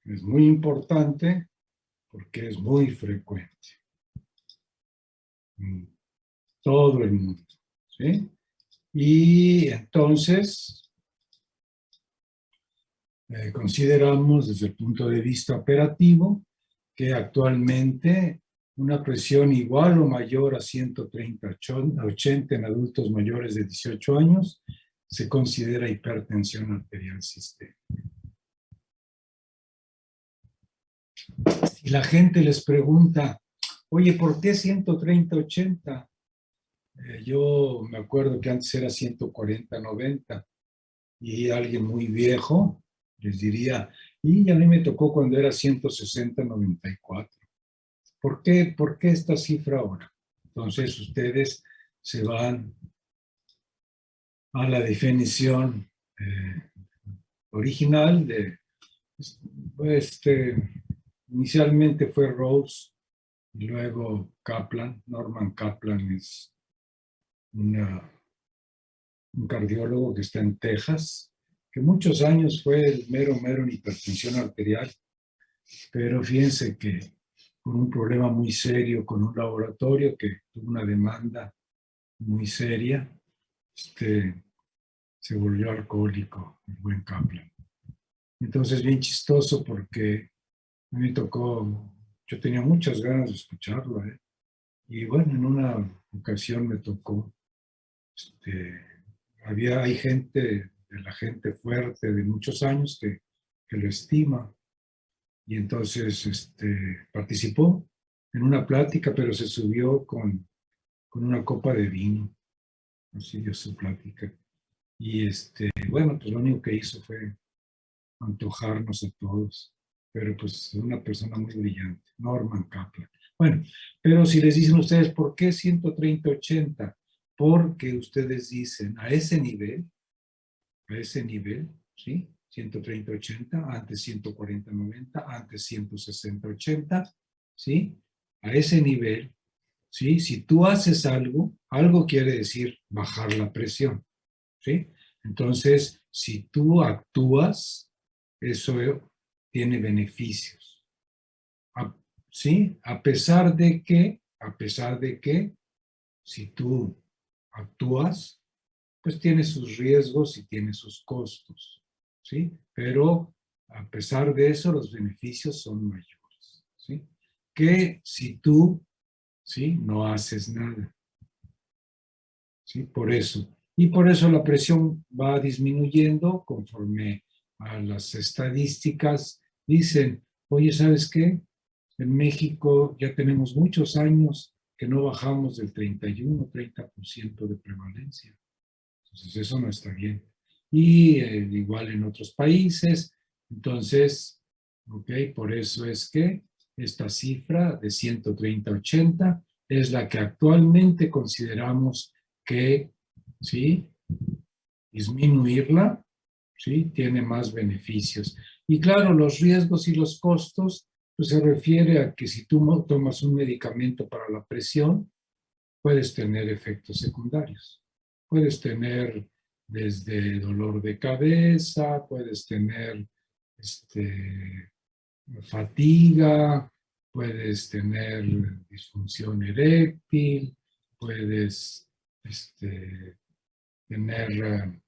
Es muy importante porque es muy frecuente en todo el mundo, ¿sí? Y entonces consideramos desde el punto de vista operativo que actualmente una presión igual o mayor a 130/80 en adultos mayores de 18 años se considera hipertensión arterial sistémica. Si la gente les pregunta, oye, ¿por qué 130/80? Yo me acuerdo que antes era 140/90 y alguien muy viejo les diría, y a mí me tocó cuando era 160/94. ¿Por qué esta cifra ahora? Entonces ustedes se van a la definición original de, inicialmente fue Rose y luego Kaplan. Norman Kaplan es un cardiólogo que está en Texas, que muchos años fue el mero en hipertensión arterial, pero fíjense que con un problema muy serio, con un laboratorio que tuvo una demanda muy seria, se volvió alcohólico, el buen Kaplan. Entonces, bien chistoso porque a mí me tocó, yo tenía muchas ganas de escucharlo, y bueno, en una ocasión me tocó, hay gente, de la gente fuerte de muchos años que lo estima, y entonces participó en una plática, pero se subió con una copa de vino, así dio su plática. Y bueno, pues lo único que hizo fue antojarnos a todos, pero pues una persona muy brillante, Norman Kaplan. Bueno, pero si les dicen ustedes, ¿por qué 130/80? Porque ustedes dicen, a ese nivel, ¿sí? 130/80, antes 140/90, antes 160/80, ¿sí? A ese nivel, ¿sí? Si tú haces algo quiere decir bajar la presión, ¿sí? Entonces, si tú actúas, eso tiene beneficios, ¿sí? A pesar de que, si tú actúas, pues tiene sus riesgos y tiene sus costos, ¿sí? Pero a pesar de eso, los beneficios son mayores, ¿sí? Que si tú, ¿sí? No haces nada, ¿sí? Por eso. Y por eso la presión va disminuyendo conforme a las estadísticas. Dicen, oye, ¿sabes qué? En México ya tenemos muchos años que no bajamos del 31-30% de prevalencia. Entonces, eso no está bien. Y igual en otros países. Entonces, ok, por eso es que esta cifra de 130/80 es la que actualmente consideramos que, ¿sí? Disminuirla, ¿sí? Tiene más beneficios. Y claro, los riesgos y los costos, pues se refiere a que si tú tomas un medicamento para la presión, puedes tener efectos secundarios. Puedes tener desde dolor de cabeza, puedes tener fatiga, puedes tener disfunción eréctil, puedes tener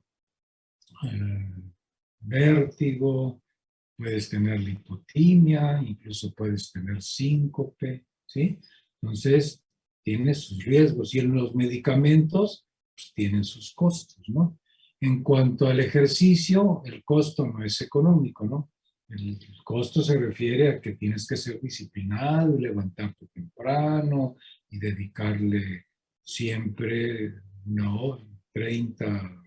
vértigo, puedes tener lipotimia, incluso puedes tener síncope, ¿sí? Entonces, tiene sus riesgos y en los medicamentos, pues tienen sus costos, ¿no? En cuanto al ejercicio, el costo no es económico, ¿no? El costo se refiere a que tienes que ser disciplinado, levantarte temprano y dedicarle siempre, no, 30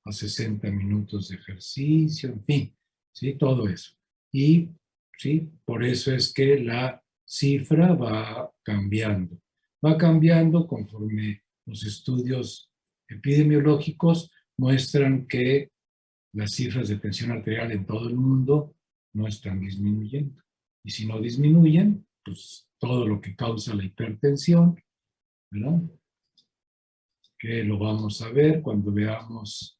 a 60 minutos de ejercicio, en fin, ¿sí? Todo eso. Y, ¿sí? Por eso es que la cifra va cambiando. Va cambiando conforme los estudios epidemiológicos muestran que las cifras de tensión arterial en todo el mundo no están disminuyendo. Y si no disminuyen, pues todo lo que causa la hipertensión, ¿verdad? Que lo vamos a ver cuando veamos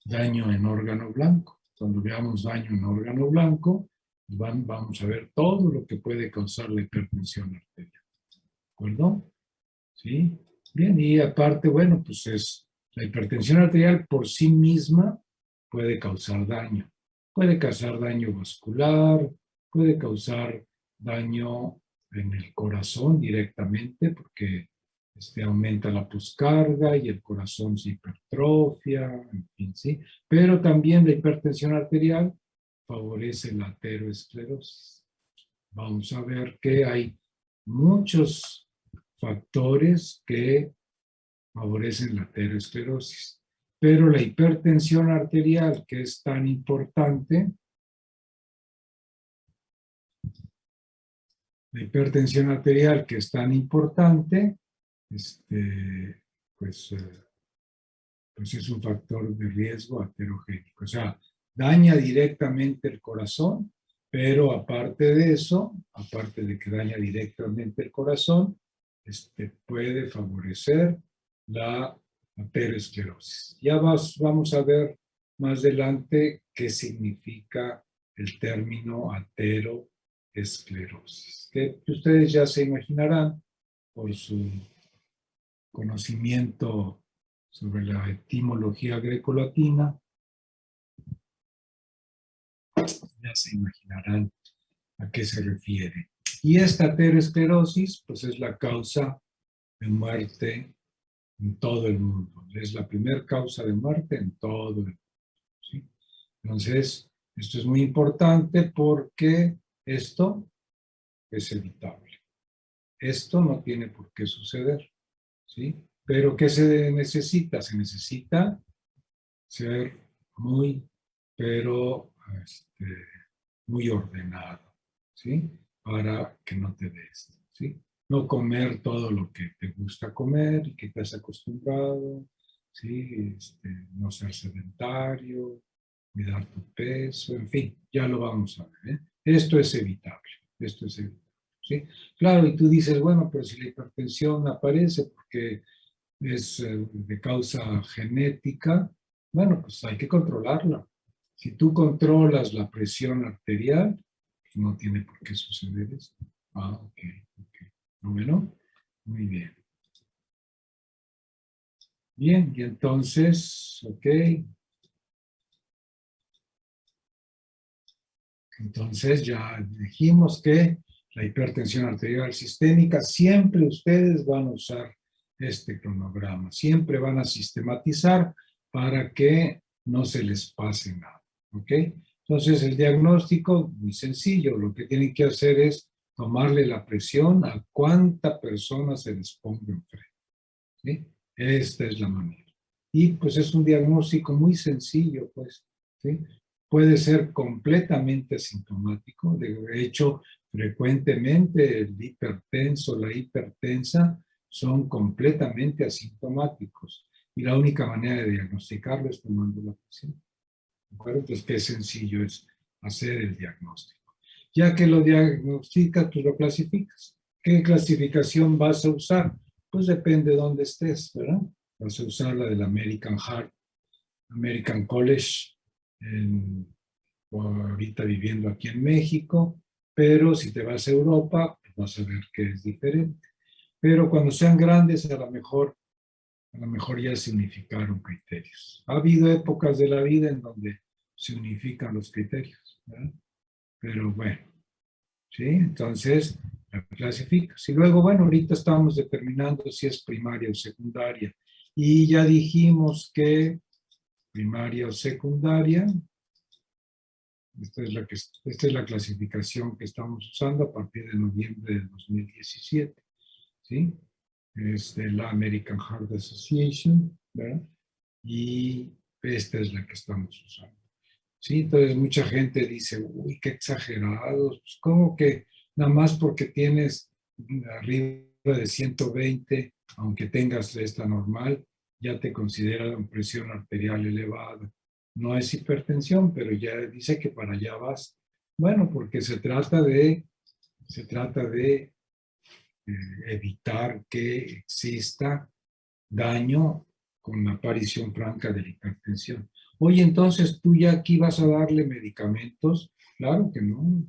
daño en órgano blanco. cuando veamos daño en órgano blanco, vamos a ver todo lo que puede causar la hipertensión arterial. ¿De acuerdo? ¿Sí? Bien, y aparte, bueno, pues la hipertensión arterial por sí misma puede causar daño. Puede causar daño vascular, puede causar daño en el corazón directamente, porque aumenta la poscarga y el corazón se hipertrofia, en fin, ¿sí? Pero también la hipertensión arterial favorece la aterosclerosis. Vamos a ver que hay muchos factores que favorecen la aterosclerosis. Pero la hipertensión arterial, que es tan importante, la hipertensión arterial, que es tan importante, pues, pues es un factor de riesgo aterogénico. O sea, daña directamente el corazón, pero aparte de eso, aparte de que daña directamente el corazón, puede favorecer la aterosclerosis. Ya vamos a ver más adelante qué significa el término aterosclerosis, que ustedes ya se imaginarán por su conocimiento sobre la etimología grecolatina, ya se imaginarán a qué se refiere. Y esta aterosclerosis, pues es la causa de muerte en todo el mundo. Es la primera causa de muerte en todo el mundo, ¿sí? Entonces, esto es muy importante porque esto es evitable. Esto no tiene por qué suceder, ¿sí? Pero ¿qué se necesita? Se necesita ser muy, pero muy ordenado, ¿sí? Para que no te des, ¿sí? No comer todo lo que te gusta comer y que te has acostumbrado, ¿sí? No ser sedentario, cuidar tu peso, en fin, ya lo vamos a ver, ¿eh? Esto es evitable, ¿sí? Claro, y tú dices, bueno, pero si la hipertensión aparece porque es de causa genética, bueno, pues hay que controlarla. Si tú controlas la presión arterial, pues no tiene por qué suceder eso. Ah, ok, ok. Bueno, muy bien. Bien, y entonces, ok. Entonces ya dijimos que la hipertensión arterial sistémica, siempre ustedes van a usar este cronograma, siempre van a sistematizar para que no se les pase nada, ¿ok? Entonces el diagnóstico, muy sencillo, lo que tienen que hacer es tomarle la presión a cuánta persona se les ponga enfrente, ¿sí? Esta es la manera. Y pues es un diagnóstico muy sencillo, pues, ¿sí? Puede ser completamente asintomático. De hecho, frecuentemente el hipertenso, la hipertensa son completamente asintomáticos. Y la única manera de diagnosticarlo es tomando la presión. ¿De acuerdo? Entonces, qué sencillo es hacer el diagnóstico. Ya que lo diagnosticas, pues lo clasificas. ¿Qué clasificación vas a usar? Pues depende de dónde estés, ¿verdad? Vas a usar la del American College, ahorita viviendo aquí en México, pero si te vas a Europa, pues vas a ver que es diferente. Pero cuando sean grandes, a lo mejor ya se unificaron criterios. Ha habido épocas de la vida en donde se unifican los criterios, ¿verdad? Pero bueno, ¿sí? Entonces, la clasificas. Y luego, bueno, ahorita estamos determinando si es primaria o secundaria. Y ya dijimos que primaria o secundaria, esta es la clasificación que estamos usando a partir de noviembre de 2017, ¿sí? Es de la American Heart Association, ¿verdad? Y esta es la que estamos usando. Sí, entonces mucha gente dice, uy, qué exagerados, pues, ¿cómo que nada más porque tienes arriba de 120, aunque tengas esta normal, ya te consideran presión arterial elevada? No es hipertensión, pero ya dice que para allá vas. Bueno, porque se trata de evitar que exista daño con la aparición franca de la hipertensión. Oye, entonces tú ya aquí vas a darle medicamentos. Claro que no,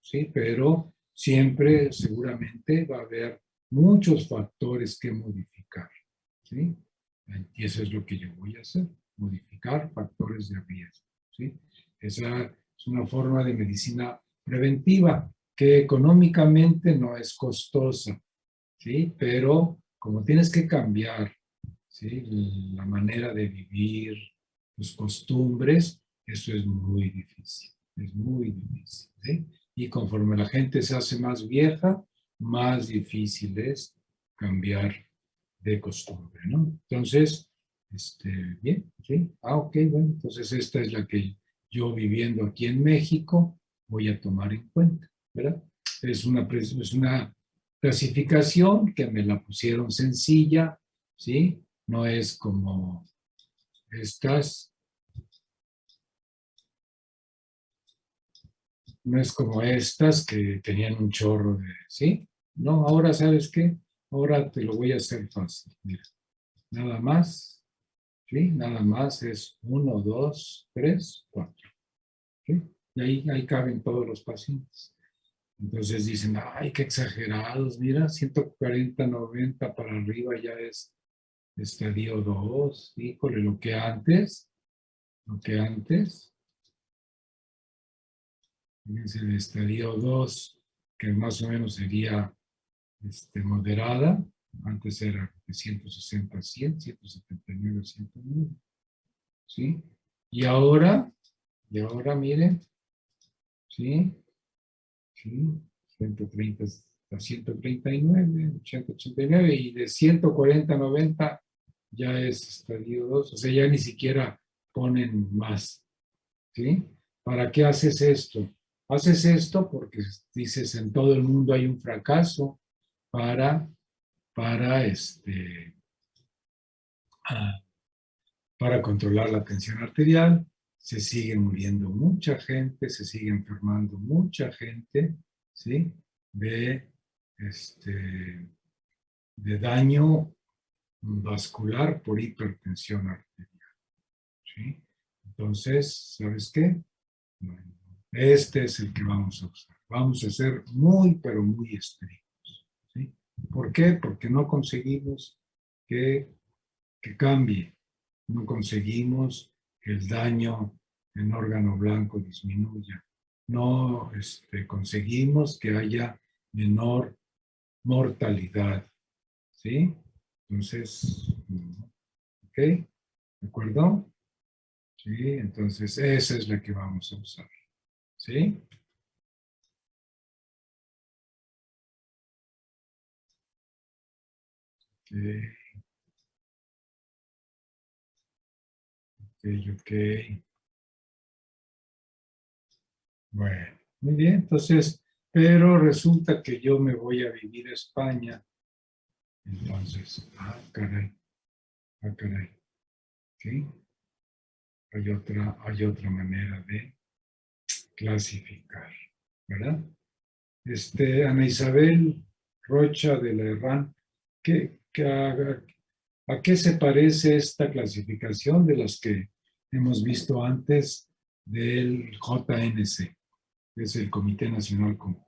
sí, pero siempre seguramente va a haber muchos factores que modificar, ¿sí? Y eso es lo que yo voy a hacer, modificar factores de riesgo, ¿sí? Esa es una forma de medicina preventiva que económicamente no es costosa, ¿sí? Pero como tienes que cambiar, ¿sí? La manera de vivir, tus costumbres, eso es muy difícil, ¿sí? Y conforme la gente se hace más vieja, más difícil es cambiar de costumbre, ¿no? Entonces, bien, ¿sí? Ok, bueno, entonces esta es la que yo viviendo aquí en México voy a tomar en cuenta, ¿verdad? Es una clasificación que me la pusieron sencilla, ¿sí? No es como estas, no es como estas que tenían un chorro de, ¿sí? No, ahora ¿sabes qué? Ahora te lo voy a hacer fácil, mira, nada más, ¿sí? Nada más es uno, dos, tres, cuatro, ¿sí? Y ahí caben todos los pacientes. Entonces dicen, ay, qué exagerados, mira, 140, 90 para arriba ya es estadio 2, híjole, lo que antes, fíjense, el estadio 2, que más o menos sería moderada, antes era de 160 a 100, 179 a 109, ¿sí? Y ahora, miren, ¿sí? ¿Sí? 130 a 139, 80, 89, y de 140 a 90 ya es estadio 2, o sea, ya ni siquiera ponen más, ¿sí? ¿Para qué haces esto? Haces esto porque dices en todo el mundo hay un fracaso para, para, ah, para controlar la tensión arterial, se sigue muriendo mucha gente, se sigue enfermando mucha gente, ¿sí? De, este, de daño vascular por hipertensión arterial, ¿sí? Entonces, ¿sabes qué? Bueno, este es el que vamos a usar. Vamos a ser muy, pero muy estrictos, ¿sí? ¿Por qué? Porque no conseguimos que, que cambie, no conseguimos que el daño en órgano blanco disminuya, no conseguimos que haya menor mortalidad, ¿sí? Entonces, ¿ok? ¿De acuerdo? Sí, entonces esa es la que vamos a usar, ¿sí? Ok, ok, ok. Bueno, muy bien, entonces, pero resulta que yo me voy a vivir a España, entonces, ah, caray, ¿sí? Hay otra manera de clasificar, ¿verdad? Ana Isabel Rocha de la Herrán, a qué se parece esta clasificación de las que hemos visto antes del JNC, que es el Comité Nacional Conjunto?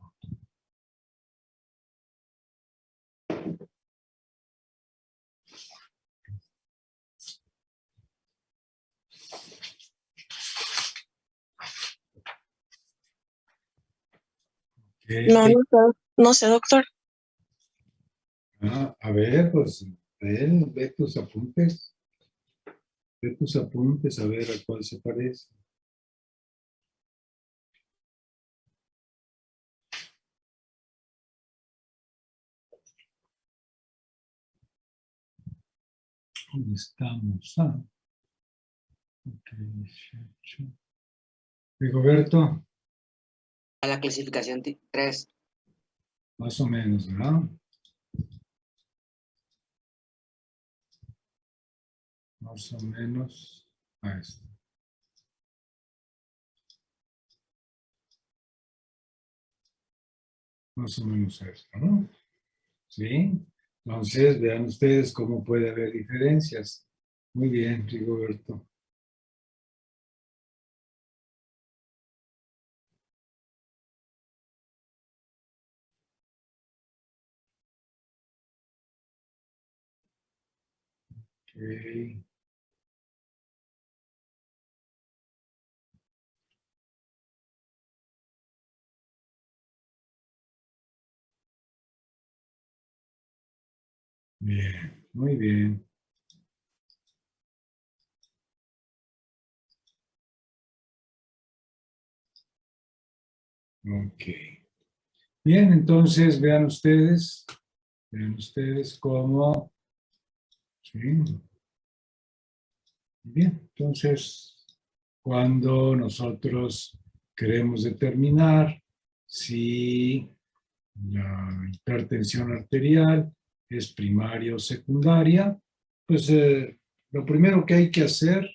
No, Ok. no sé, doctor. A ver, pues, ve tus apuntes, a ver a cuál se parece. ¿Dónde estamos? Ok, 18. Rigoberto, A la clasificación 3. más o menos, ¿verdad? Más o menos a esto. Más o menos a esto, ¿no? ¿Sí? Entonces, vean ustedes cómo puede haber diferencias. Muy bien, Rigoberto. Bien, muy bien. Ok. Bien, entonces vean ustedes cómo, sí. Bien, entonces, cuando nosotros queremos determinar si la hipertensión arterial es primaria o secundaria, pues lo primero que hay que hacer,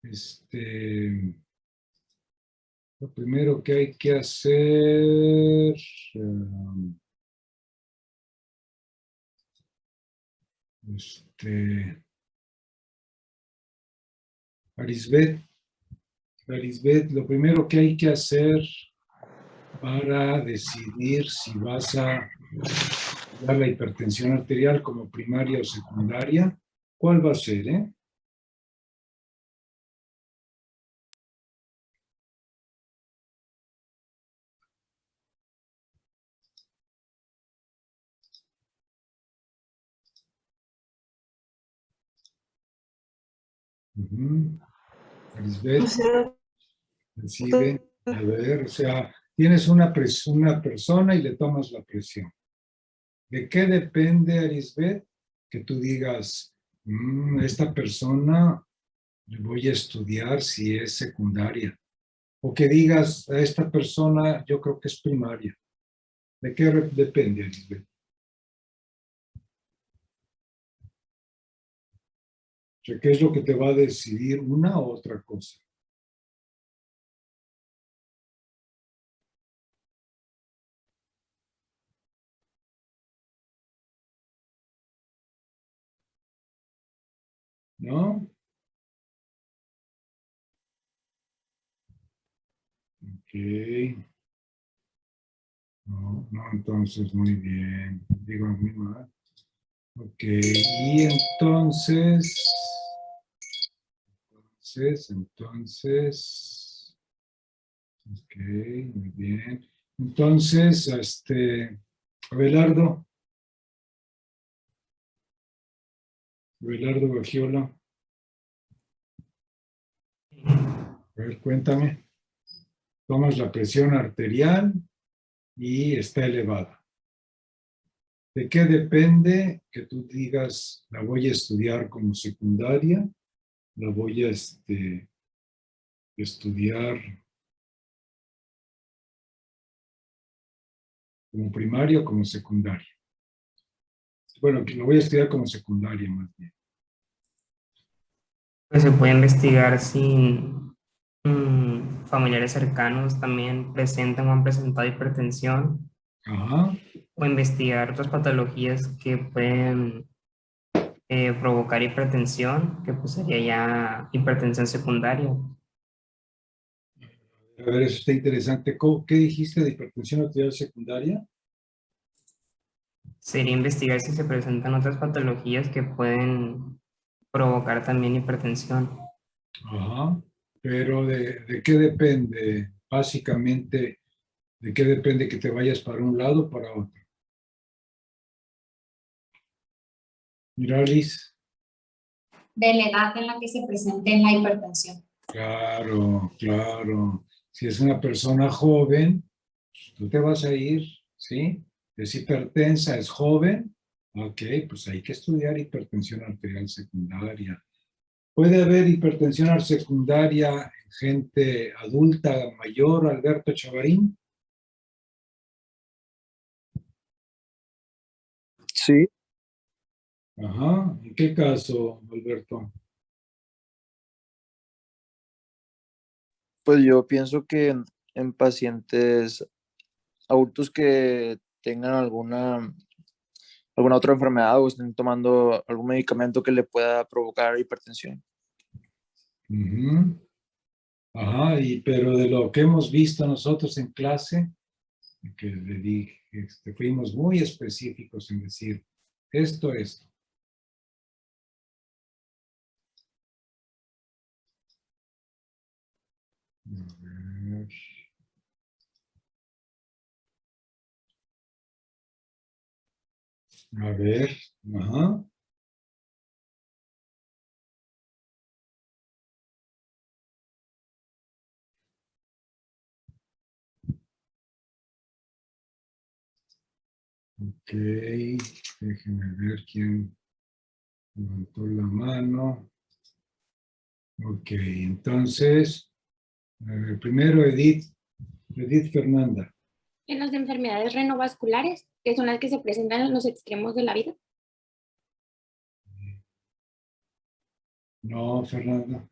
este, lo primero que hay que hacer, este, Arisbet, lo primero que hay que hacer para decidir si vas a dar la hipertensión arterial como primaria o secundaria, ¿cuál va a ser, O Arisbet, sea, recibe, a ver, o sea, tienes una persona y le tomas la presión. ¿De qué depende, Arisbet? Que tú digas, esta persona le voy a estudiar si es secundaria. O que digas, a esta persona yo creo que es primaria. ¿De qué depende, Arisbet? O sea, ¿qué es lo que te va a decidir una u otra cosa? ¿No? Ok. No, no, entonces muy bien. Digo muy mal. Ok, y entonces, ok, muy bien. Entonces, Abelardo, Abelardo Bagiola, a ver, cuéntame. Tomas la presión arterial y está elevada. ¿De qué depende que tú digas, la voy a estudiar como secundaria, la voy a estudiar como primaria o como secundaria? Bueno, que lo voy a estudiar como secundaria más bien. Pues se puede investigar si familiares cercanos también presentan o han presentado hipertensión, Ajá, o investigar otras patologías que pueden provocar hipertensión, que pues sería ya hipertensión secundaria. a ver, eso está interesante. ¿Qué dijiste de hipertensión arterial secundaria? Sería investigar si se presentan otras patologías que pueden provocar también hipertensión. Ajá, pero ¿de qué depende? Básicamente, ¿de qué depende que te vayas para un lado o para otro? Mira, Liz, De la edad en la que se presente la hipertensión. claro, claro. Si es una persona joven, tú te vas a ir, ¿sí? Es hipertensa, es joven, ok, pues hay que estudiar hipertensión arterial secundaria. ¿Puede haber hipertensión secundaria en gente adulta mayor, Alberto Chavarín? Sí, Ajá, ¿en qué caso, Alberto? pues yo pienso que en pacientes adultos que tengan alguna otra enfermedad o estén tomando algún medicamento que le pueda provocar hipertensión. Ujú. Ajá, pero de lo que hemos visto nosotros en clase, que le dije, fuimos muy específicos en decir esto, ver. A ver, ajá. Ok, déjenme ver quién levantó la mano. Ok, entonces, primero Edith Fernanda. En las enfermedades renovasculares, que son las que se presentan en los extremos de la vida. No, Fernanda.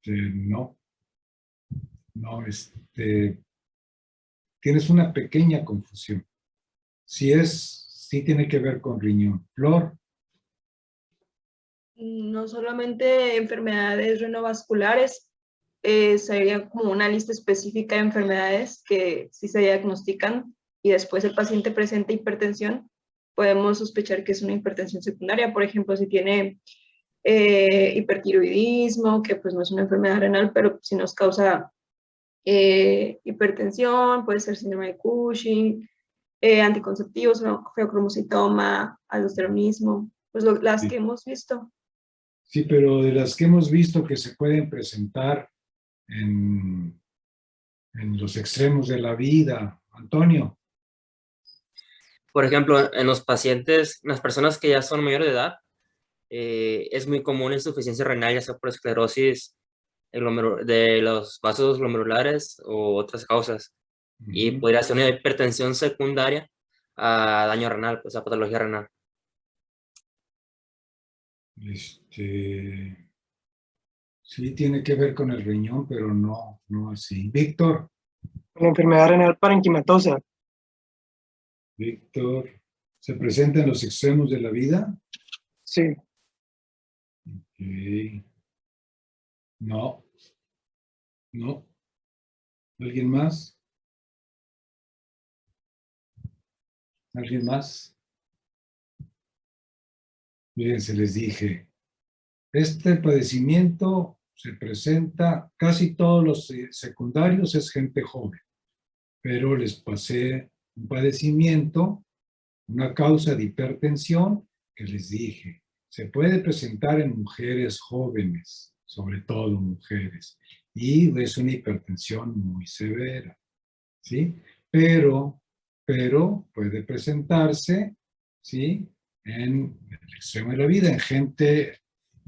No, no, tienes una pequeña confusión. Sí tiene que ver con riñón. Flor, No solamente enfermedades renovasculares, sería como una lista específica de enfermedades que si se diagnostican y después el paciente presenta hipertensión, podemos sospechar que es una hipertensión secundaria. Por ejemplo, si tiene hipertiroidismo, que pues no es una enfermedad renal, pero si nos causa hipertensión, puede ser síndrome de Cushing, anticonceptivos, feocromocitoma, aldosteronismo, pues las Sí. que hemos visto. sí, pero de las que hemos visto que se pueden presentar en los extremos de la vida. Antonio, Por ejemplo, en los pacientes, en las personas que ya son mayores de edad, es muy común insuficiencia renal, ya sea por esclerosis de los vasos glomerulares o otras causas. Y ujú, podría ser una hipertensión secundaria a daño renal, pues a patología renal. sí tiene que ver con el riñón, pero no así. Víctor, La enfermedad renal parenquimatosa. Víctor, ¿se presenta en los extremos de la vida? Sí. Ok. No, no. ¿Alguien más? ¿Alguien más? Fíjense, les dije, este padecimiento se presenta, casi todos los secundarios es gente joven, pero les pasé un padecimiento, una causa de hipertensión que les dije, se puede presentar en mujeres jóvenes, sobre todo mujeres, y es una hipertensión muy severa, ¿sí? Pero puede presentarse, ¿sí? En el extremo de la vida, en gente,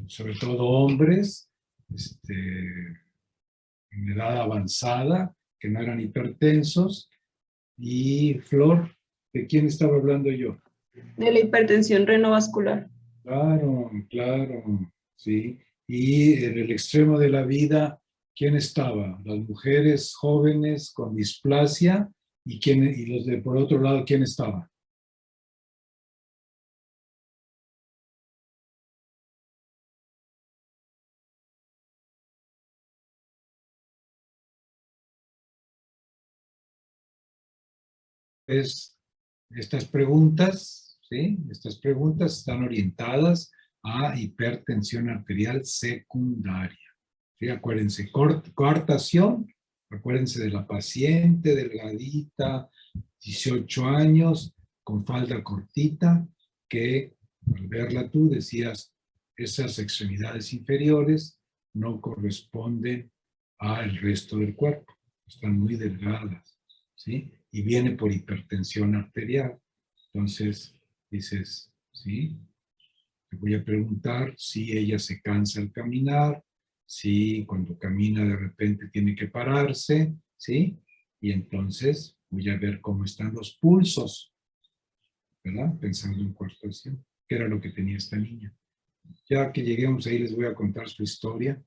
sobre todo hombres, en edad avanzada, que no eran hipertensos. Y Flor, ¿de quién estaba hablando yo? De la hipertensión renovascular. Claro, claro, sí. Y en el extremo de la vida, ¿quién estaba? Las mujeres jóvenes con displasia y los de por otro lado, ¿quién estaba? Estas preguntas, ¿sí? Estas preguntas están orientadas a hipertensión arterial secundaria. ¿Sí? Acuérdense, coartación, acuérdense de la paciente delgadita, 18 años, con falda cortita, que al verla tú decías, esas extremidades inferiores no corresponden al resto del cuerpo, están muy delgadas, ¿sí? Y viene por hipertensión arterial. Entonces, dices, ¿sí? Te voy a preguntar si ella se cansa al caminar, si cuando camina de repente tiene que pararse, ¿sí? Y entonces voy a ver cómo están los pulsos, ¿verdad? Pensando en coartación, que era lo que tenía esta niña. Ya que lleguemos ahí les voy a contar su historia.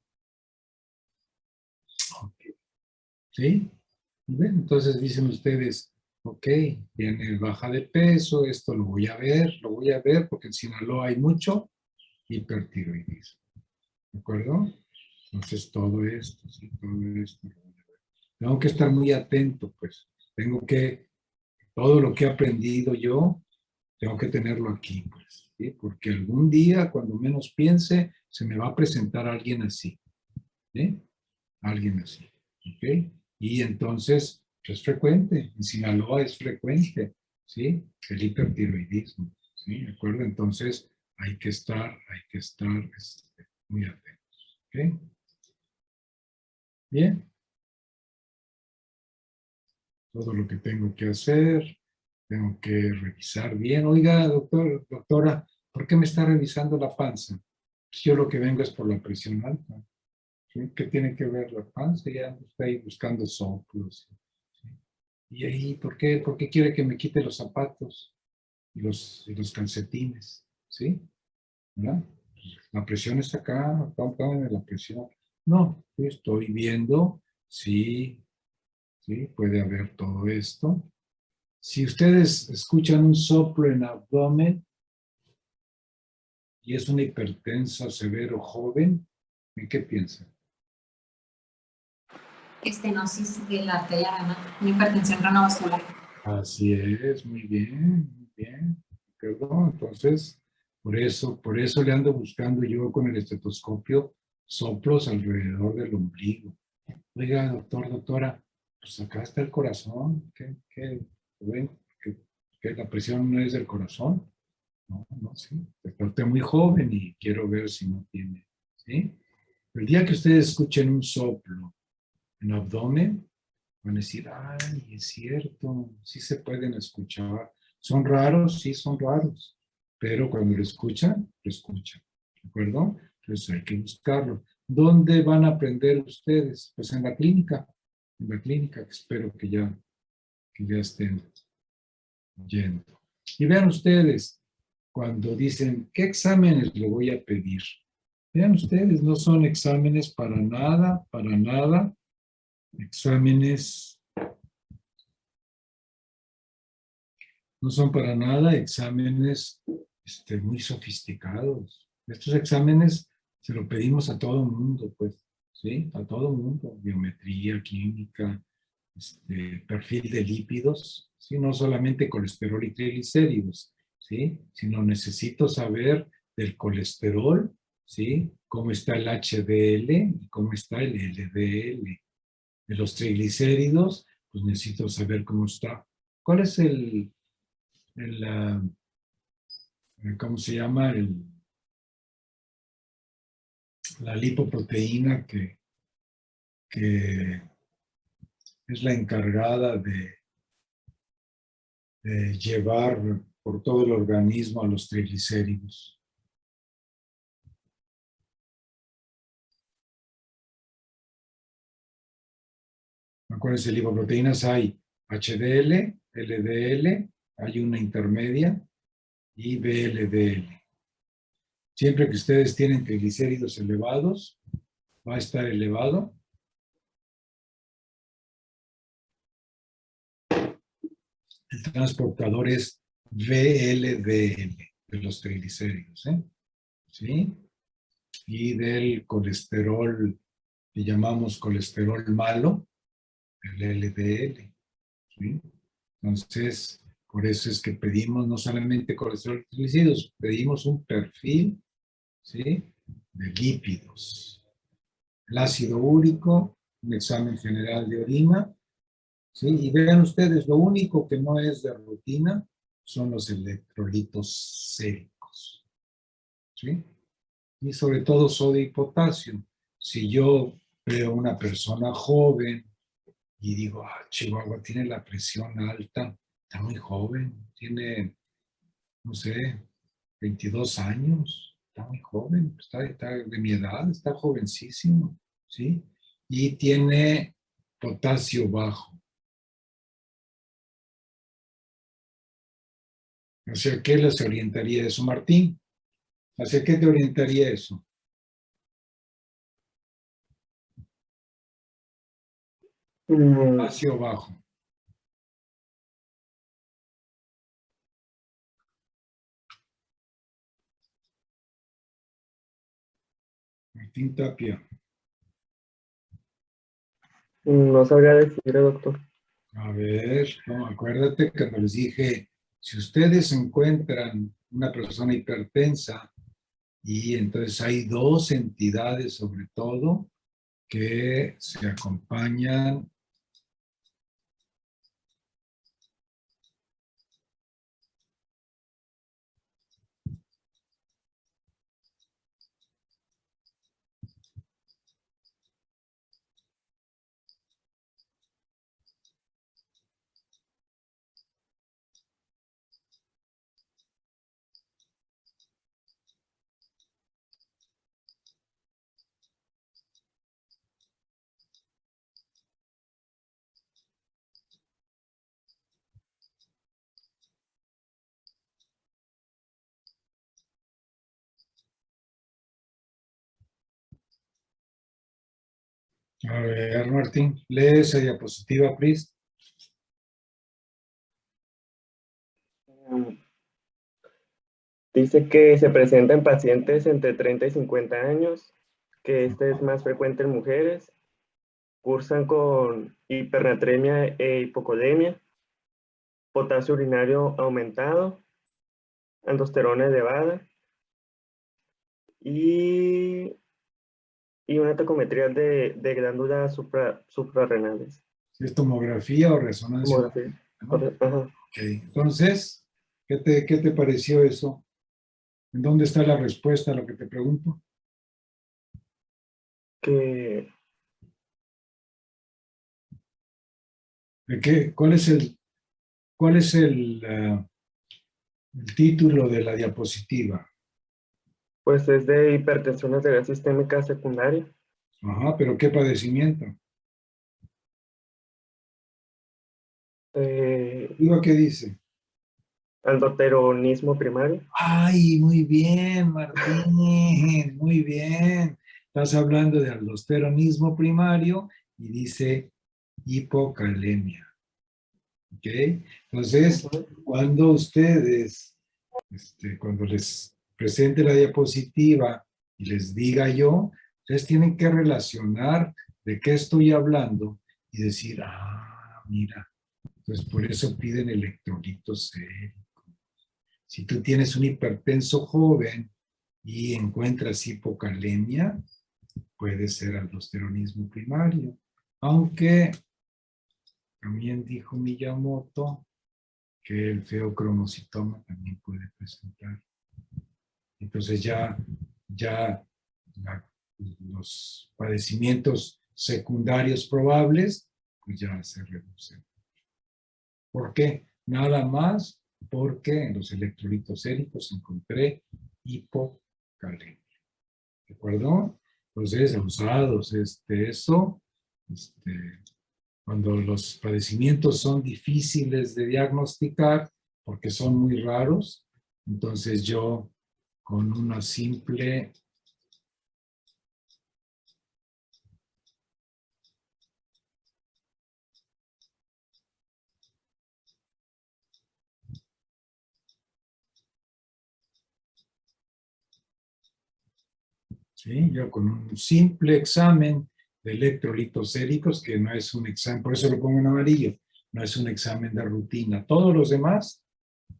Okay. ¿Sí? Y bueno, entonces dicen ustedes, ok, tiene baja de peso, esto lo voy a ver porque en Sinaloa hay mucho hipertiroidismo. ¿De acuerdo? Entonces todo esto, sí, todo esto. Tengo que estar muy atento, pues. Todo lo que he aprendido yo, tengo que tenerlo aquí, pues. ¿Sí? Porque algún día, cuando menos piense, se me va a presentar alguien así. ¿Sí? alguien así, ¿ok? Y entonces, es frecuente, en Sinaloa es frecuente, ¿sí? El hipertiroidismo, ¿sí? ¿De acuerdo? Entonces, hay que estar muy atentos, ¿ok? Bien. Todo lo que tengo que hacer, tengo que revisar bien. Oiga, doctora, ¿por qué me está revisando la panza? Pues yo lo que vengo es por la presión alta. ¿Sí? ¿Qué tiene que ver la panza? Ya está ahí buscando soplos. ¿Sí? Y ahí, ¿por qué? ¿Por qué quiere que me quite los zapatos y los calcetines? ¿Sí? ¿Verdad? La presión está acá, póngame la presión. No, estoy viendo si puede haber todo esto. Si ustedes escuchan un soplo en abdomen y es un hipertenso severo joven, ¿en qué piensan? Estenosis de la arteria renal, una hipertensión renovascular. Así es, muy bien, muy bien. Perdón, entonces, por eso le ando buscando yo con el estetoscopio soplos alrededor del ombligo. Oiga, doctora, pues acá está el corazón. ¿Ven? ¿Que la presión no es del corazón? No, sí. Estoy muy joven y quiero ver si no tiene, ¿sí? El día que ustedes escuchen un soplo en abdomen, van a decir, ay, es cierto, sí se pueden escuchar. ¿Son raros? Sí, son raros. Pero cuando lo escuchan, ¿de acuerdo? Entonces hay que buscarlo. ¿Dónde van a aprender ustedes? Pues en la clínica, que espero que ya estén yendo. Y vean ustedes, cuando dicen, ¿qué exámenes le voy a pedir? Vean ustedes, no son exámenes para nada, exámenes, no son para nada exámenes muy sofisticados. Estos exámenes se lo pedimos a todo el mundo, pues, ¿sí? A todo el mundo, biometría, química, perfil de lípidos, ¿sí? No solamente colesterol y triglicéridos, ¿sí? Sino necesito saber del colesterol, ¿sí? Cómo está el HDL y cómo está el LDL. De los triglicéridos, pues necesito saber cómo está. ¿Cuál es ¿cómo se llama? La lipoproteína que es la encargada de llevar por todo el organismo a los triglicéridos. Acuérdense, lipoproteínas hay HDL, LDL, hay una intermedia y VLDL. Siempre que ustedes tienen triglicéridos elevados, va a estar elevado el transportador es VLDL, de los triglicéridos, ¿sí? Y del colesterol, que llamamos colesterol malo, el LDL, ¿sí? Entonces, por eso es que pedimos no solamente colesterol y triglicéridos, pedimos un perfil, ¿sí? De lípidos. El ácido úrico, un examen general de orina, ¿sí? Y vean ustedes, lo único que no es de rutina son los electrolitos séricos, ¿sí? Y sobre todo sodio y potasio. Si yo veo una persona joven y digo, Chihuahua tiene la presión alta, está muy joven, tiene, no sé, 22 años, está muy joven, está de mi edad, está jovencísimo, ¿sí? Y tiene potasio bajo. ¿Hacia qué les orientaría eso, Martín? ¿Hacia qué te orientaría eso? Potasio bajo. Martín Tapia. No sabría decir, doctor. A ver, no, acuérdate cuando les dije, si ustedes encuentran una persona hipertensa y entonces hay dos entidades sobre todo, que se acompañan A ver, Martín, lee esa diapositiva, please. Dice que se presenta en pacientes entre 30 y 50 años, que este es más frecuente en mujeres, cursan con hipernatremia e hipocolemia, potasio urinario aumentado, aldosterona elevada y una tacometría de glándulas suprarrenales. ¿Es tomografía o resonancia? Tomografía. ¿No? Ajá. Ok, entonces, ¿qué te pareció eso? ¿En dónde está la respuesta a lo que te pregunto? Que ¿De qué? ¿Cuál es el título de la diapositiva? pues es de hipertensión arterial sistémica secundaria. Ajá, pero ¿qué padecimiento? ¿Digo qué dice? Aldoteronismo primario. Ay, muy bien, Martín, muy bien. Estás hablando de aldosteronismo primario y dice hipocalemia. ¿Ok? Entonces, cuando ustedes, cuando les presente la diapositiva y les diga yo, ustedes tienen que relacionar de qué estoy hablando y decir, ah, mira, pues por eso piden electrolitos séricos. Si tú tienes un hipertenso joven y encuentras hipocalemia, puede ser aldosteronismo primario. Aunque también dijo Miyamoto que el feocromocitoma también puede presentar. Entonces ya los padecimientos secundarios probables, pues ya se reducen. ¿Por qué? Nada más porque en los electrolitos séricos encontré hipocalemia. ¿De acuerdo? Entonces, usados cuando los padecimientos son difíciles de diagnosticar, porque son muy raros, entonces yo con una simple ¿sí? Yo con un simple examen de electrolitos séricos, que no es un examen, por eso lo pongo en amarillo, no es un examen de rutina. Todos los demás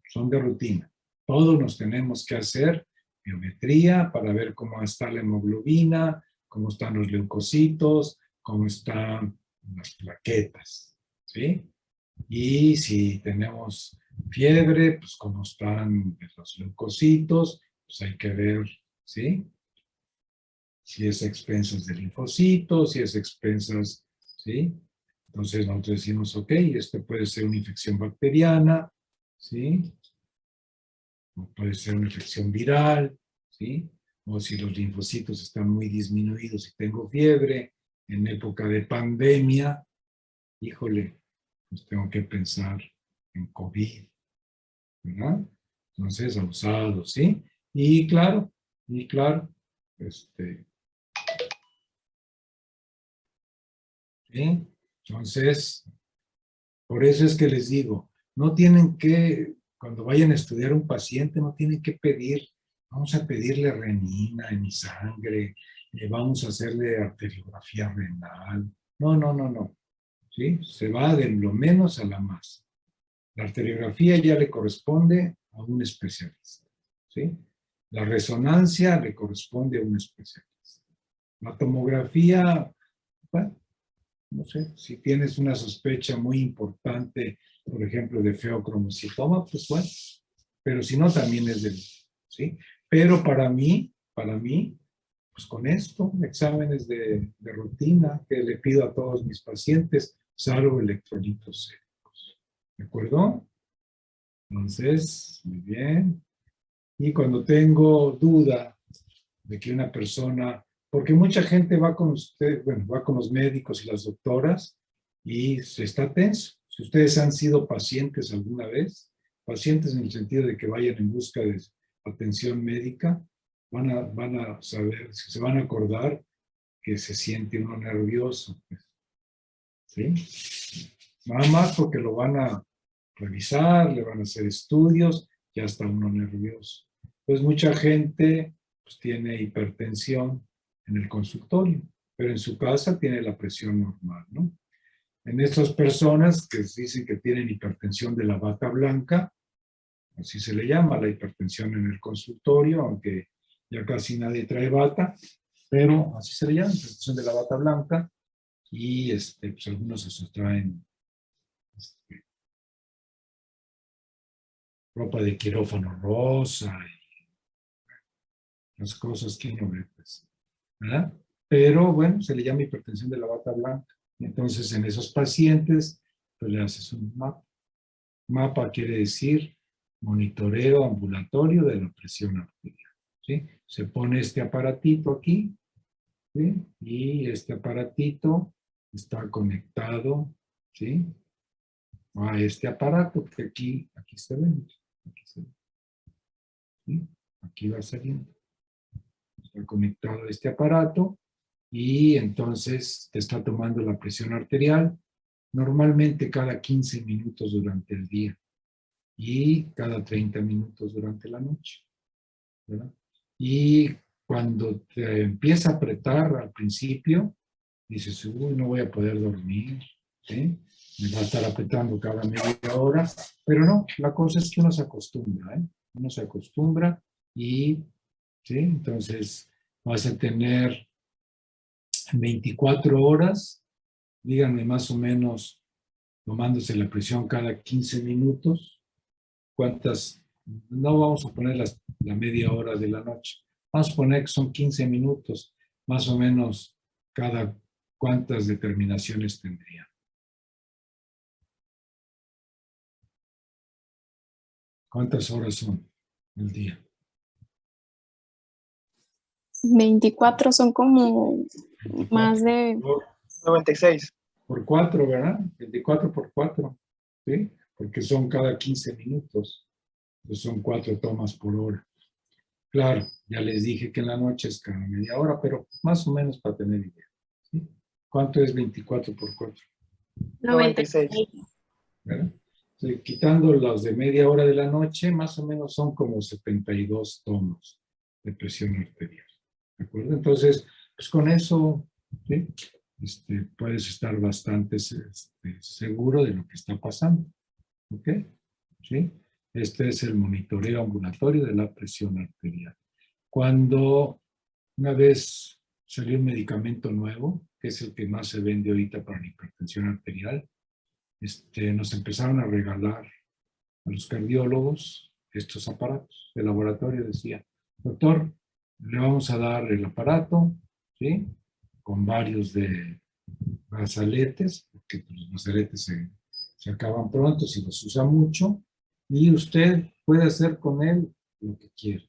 son de rutina. Todos nos tenemos que hacer biometría para ver cómo está la hemoglobina, cómo están los leucocitos, cómo están las plaquetas, ¿sí? Y si tenemos fiebre, pues cómo están los leucocitos, pues hay que ver, ¿sí? Si es a expensas de linfocitos, si es a expensas, ¿sí? Entonces nosotros decimos, ok, esto puede ser una infección bacteriana, ¿sí? O puede ser una infección viral, ¿sí? O si los linfocitos están muy disminuidos y tengo fiebre, en época de pandemia, híjole, pues tengo que pensar en COVID, ¿verdad? Entonces, abusados, ¿sí? Y claro, ¿sí? Entonces, por eso es que les digo, no tienen que, cuando vayan a estudiar un paciente, no tienen que pedir, vamos a pedirle renina en mi sangre, vamos a hacerle arteriografía renal. No. ¿Sí? Se va de lo menos a la más. La arteriografía ya le corresponde a un especialista. ¿Sí? La resonancia le corresponde a un especialista. La tomografía bueno, no sé, si tienes una sospecha muy importante, por ejemplo, de feocromocitoma, pues bueno, pero si no, también es del, ¿sí? Pero para mí, pues con esto, exámenes de rutina que le pido a todos mis pacientes, salvo electrolitos séricos. ¿De acuerdo? Entonces, muy bien. Y cuando tengo duda de que una persona, porque mucha gente va con usted, bueno, va con los médicos y las doctoras y se está tenso. Si ustedes han sido pacientes alguna vez, pacientes en el sentido de que vayan en busca de atención médica, van a saber, se van a acordar que se siente uno nervioso. Pues. ¿Sí? Nada más porque lo van a revisar, le van a hacer estudios, ya está uno nervioso. Pues mucha gente pues, tiene hipertensión en el consultorio, pero en su casa tiene la presión normal, ¿no? En estas personas que dicen que tienen hipertensión de la bata blanca, así se le llama la hipertensión en el consultorio, aunque ya casi nadie trae bata, pero así se le llama, hipertensión de la bata blanca, y pues algunos se sustraen ropa de quirófano rosa y las cosas que uno ve, pues, ¿verdad? Pero bueno, se le llama hipertensión de la bata blanca. Entonces, en esos pacientes, pues le haces un mapa. Mapa quiere decir monitoreo ambulatorio de la presión arterial, ¿sí? Se pone este aparatito aquí, ¿sí? Y este aparatito está conectado, ¿sí? A este aparato que aquí se ve. Aquí se ve. ¿Sí? Aquí va saliendo. Está conectado a este aparato y entonces te está tomando la presión arterial normalmente cada 15 minutos durante el día y cada 30 minutos durante la noche, ¿verdad? Y cuando te empieza a apretar al principio, dices, uy, no voy a poder dormir, ¿sí? Me va a estar apretando cada media hora, pero no, la cosa es que uno se acostumbra, ¿eh? Uno se acostumbra y, ¿sí? Entonces vas a tener 24 horas, díganme más o menos, tomándose la presión cada 15 minutos, ¿cuántas? No vamos a poner la media hora de la noche, vamos a poner que son 15 minutos, más o menos cada cuántas determinaciones tendría. ¿Cuántas horas son el día? 24 son como 24 más de... 96. por 4, ¿verdad? 24 por 4, ¿sí? Porque son cada 15 minutos. Entonces son 4 tomas por hora. Claro, ya les dije que en la noche es cada media hora, pero más o menos para tener idea. ¿Sí? ¿Cuánto es 24 por 4? 96. ¿Verdad? Entonces, quitando los de media hora de la noche, más o menos son como 72 tomas de presión arterial. ¿De acuerdo? Entonces, pues con eso, ¿sí? Puedes estar bastante seguro de lo que está pasando. ¿Ok? ¿Sí? Este es el monitoreo ambulatorio de la presión arterial. Cuando una vez salió un medicamento nuevo, que es el que más se vende ahorita para la hipertensión arterial, nos empezaron a regalar a los cardiólogos estos aparatos de laboratorio. Decía, doctor, le vamos a dar el aparato, ¿sí? Con varios de brazaletes, porque los brazaletes se acaban pronto si los usa mucho, y usted puede hacer con él lo que quiera.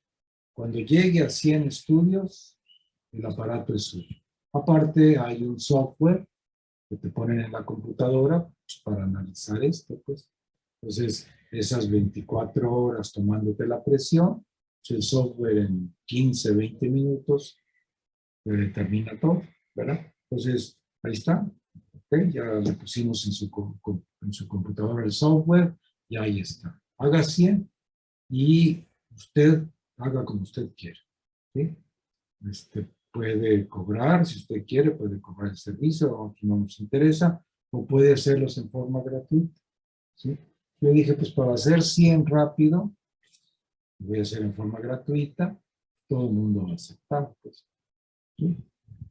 Cuando llegue a 100 estudios, el aparato es suyo. Aparte, hay un software que te ponen en la computadora pues, para analizar esto, pues. Entonces, esas 24 horas tomándote la presión, pues el software en 15, 20 minutos te determina todo, ¿verdad? Entonces, ahí está. ¿Okay? Ya le pusimos en su computadora el software y ahí está. Haga 100 y usted haga como usted quiera. ¿Sí? Puede cobrar, si usted quiere, puede cobrar el servicio, o no nos interesa, o puede hacerlos en forma gratuita. ¿Sí? Yo dije, pues para hacer 100 rápido, voy a hacer en forma gratuita, todo el mundo va a aceptar. Pues. ¿Sí?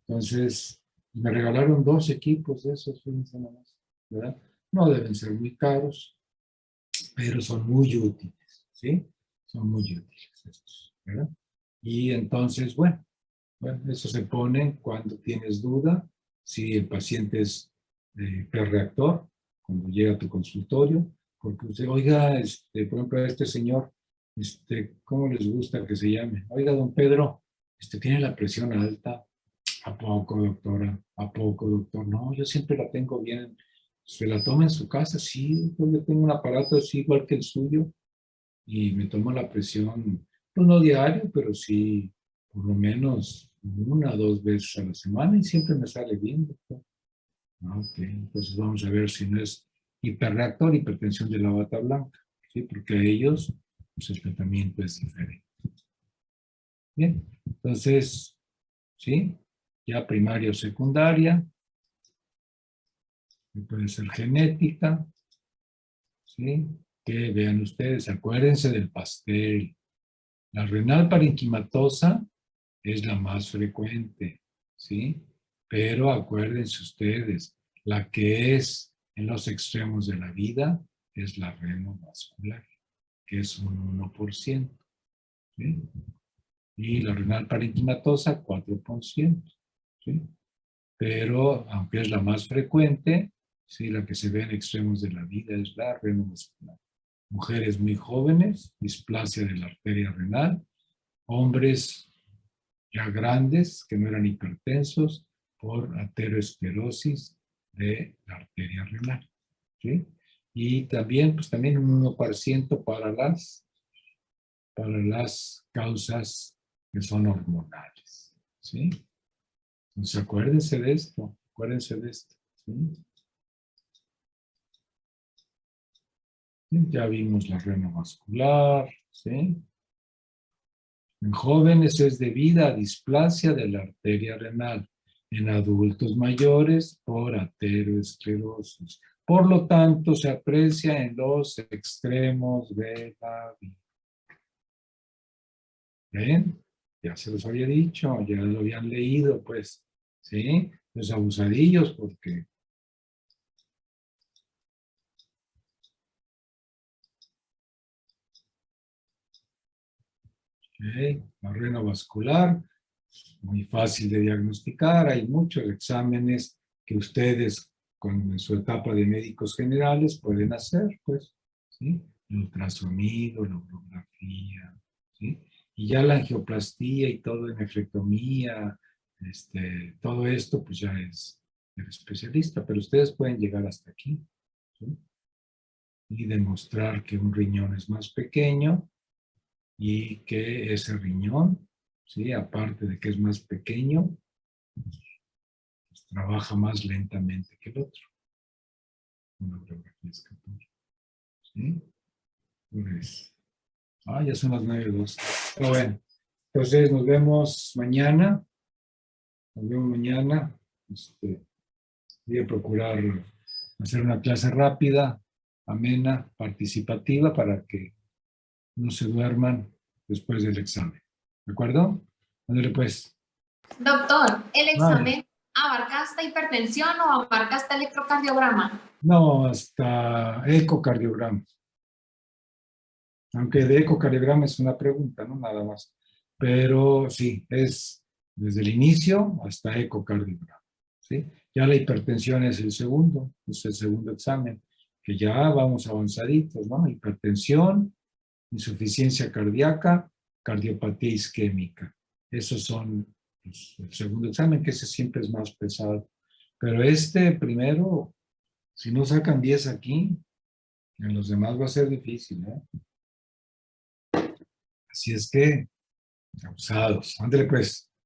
Entonces, Me regalaron 2 equipos de esos, fíjense nada más, ¿verdad? No deben ser muy caros, pero son muy útiles, ¿sí? Son muy útiles estos, ¿verdad? Y entonces, bueno, eso se pone cuando tienes duda, si el paciente es hiperreactor, cuando llega a tu consultorio, porque usted, oiga, por ejemplo, a este señor, ¿cómo les gusta que se llame? Oiga, don Pedro, tiene la presión alta. ¿A poco, doctora? ¿A poco, doctor? No, yo siempre la tengo bien. ¿Se la toma en su casa? Sí, pues yo tengo un aparato así igual que el suyo y me tomo la presión, pues no diario, pero sí por lo menos 1 o 2 veces a la semana y siempre me sale bien, doctor. Ok, entonces vamos a ver si no es hiperreactor, hipertensión de la bata blanca, ¿sí? Porque a ellos, pues el tratamiento es diferente. Bien, entonces, ¿sí? Ya primaria o secundaria, puede ser genética, ¿sí? Que vean ustedes, acuérdense del pastel. La renal parenquimatosa es la más frecuente, ¿sí? Pero acuérdense ustedes, la que es en los extremos de la vida es la renovascular, que es un 1%, ¿sí? Y la renal parenquimatosa, 4%, ¿sí? Pero, aunque es la más frecuente, sí, la que se ve en extremos de la vida es la renovascular. Mujeres muy jóvenes, displasia de la arteria renal, hombres ya grandes que no eran hipertensos por aterosclerosis de la arteria renal, ¿sí? Y también, pues también un 1% para las causas que son hormonales, ¿sí? Entonces acuérdense de esto, ¿sí? Ya vimos la renovascular, ¿sí? En jóvenes es debida a displasia de la arteria renal. En adultos mayores por aterosclerosis. Por lo tanto, se aprecia en los extremos de la vida. ¿Ven? Ya se los había dicho, ya lo habían leído, pues. ¿Sí? Los abusadillos, porque... ¿Okay? La renovascular, muy fácil de diagnosticar, hay muchos exámenes que ustedes con su etapa de médicos generales pueden hacer, pues, ¿sí? El ultrasonido, la urografía, ¿sí? Y ya la angioplastía y todo, nefrectomía, todo esto, pues ya es el especialista, pero ustedes pueden llegar hasta aquí, ¿sí? Y demostrar que un riñón es más pequeño y que ese riñón, ¿sí? Aparte de que es más pequeño, pues trabaja más lentamente que el otro. Una urografía escapular, ¿sí? Pues, ya son las 9:02. Pero bueno, entonces nos vemos mañana. Voy a procurar hacer una clase rápida, amena, participativa, para que no se duerman después del examen. ¿De acuerdo? Ándale pues. Doctor, ¿el Vale. examen abarca hasta hipertensión o abarca hasta electrocardiograma? No, hasta ecocardiograma. Aunque de ecocardiograma es una pregunta, ¿no? Nada más. Pero sí, es desde el inicio hasta ecocardiograma, ¿sí? Ya la hipertensión es el segundo examen, que ya vamos avanzaditos, ¿no? Hipertensión, insuficiencia cardíaca, cardiopatía isquémica. Esos son pues, el segundo examen, que ese siempre es más pesado. Pero primero, si no sacan 10 aquí, en los demás va a ser difícil, ¿eh? Así es que, abusados. Ándale pues.